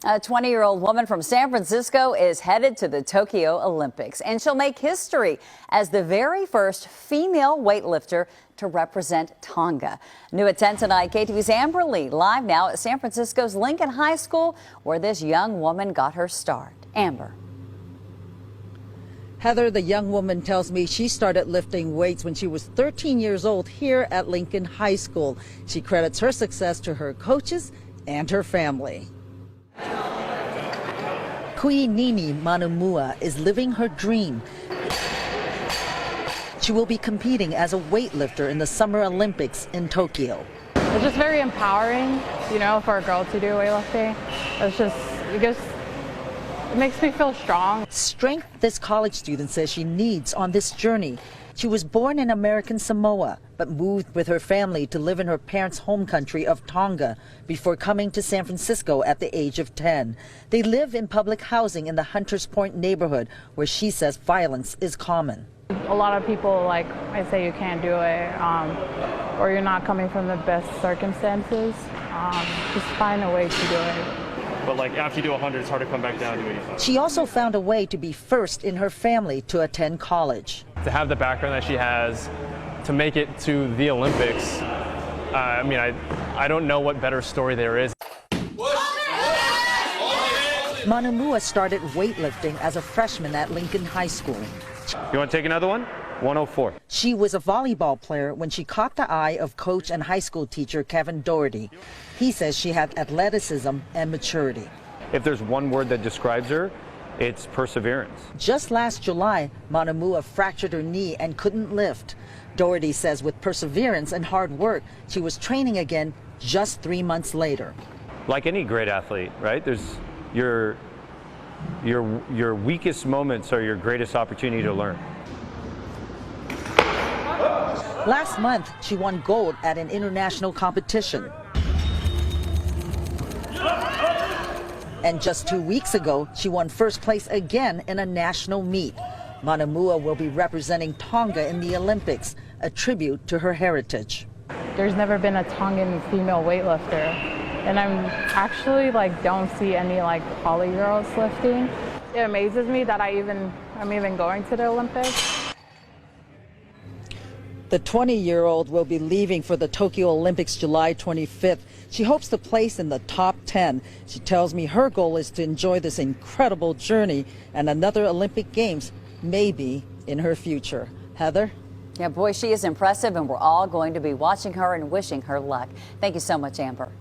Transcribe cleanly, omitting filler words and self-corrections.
A 20-year-old woman from San Francisco is headed to the Tokyo Olympics, and she'll make history as the very first female weightlifter to represent Tonga. New at 10 tonight, KTV's Amber Lee live now at San Francisco's Lincoln High School, where this young woman got her start. Amber. Heather, the young woman, tells me she started lifting weights when she was 13 years old here at Lincoln High School. She credits her success to her coaches and her family. Kuinini Manumua is living her dream. She will be competing as a weightlifter in the Summer Olympics in Tokyo. It's just very empowering, for a girl to do weightlifting. It makes me feel strong. Strength this college student says she needs on this journey. She was born in American Samoa, but moved with her family to live in her parents' home country of Tonga before coming to San Francisco at the age of 10. They live in public housing in the Hunters Point neighborhood, where she says violence is common. A lot of people I say you can't do it, or you're not coming from the best circumstances. Just find a way to do it. But after you do 100, it's hard to come back down to 85. She also found a way to be first in her family to attend college. To have the background that she has, to make it to the Olympics, I don't know what better story there is. Manumua started weightlifting as a freshman at Lincoln High School. You want to take another one? 104. She was a volleyball player when she caught the eye of coach and high school teacher Kevin Doherty. He says she had athleticism and maturity. If there's one word that describes her, it's perseverance. Just last July, Manumua fractured her knee and couldn't lift. Doherty says with perseverance and hard work, she was training again just 3 months later. Like any great athlete, right? There's your weakest moments are your greatest opportunity to learn. Last month, she won gold at an international competition. And just 2 weeks ago, she won first place again in a national meet. Manumua will be representing Tonga in the Olympics, a tribute to her heritage. There's never been a Tongan female weightlifter, and I'm actually don't see any poly girls lifting. It amazes me that I'm even going to the Olympics. The 20-year-old will be leaving for the Tokyo Olympics July 25th. She hopes to place in the top 10. She tells me her goal is to enjoy this incredible journey and another Olympic Games maybe in her future. Heather? Yeah, boy, she is impressive, and we're all going to be watching her and wishing her luck. Thank you so much, Amber.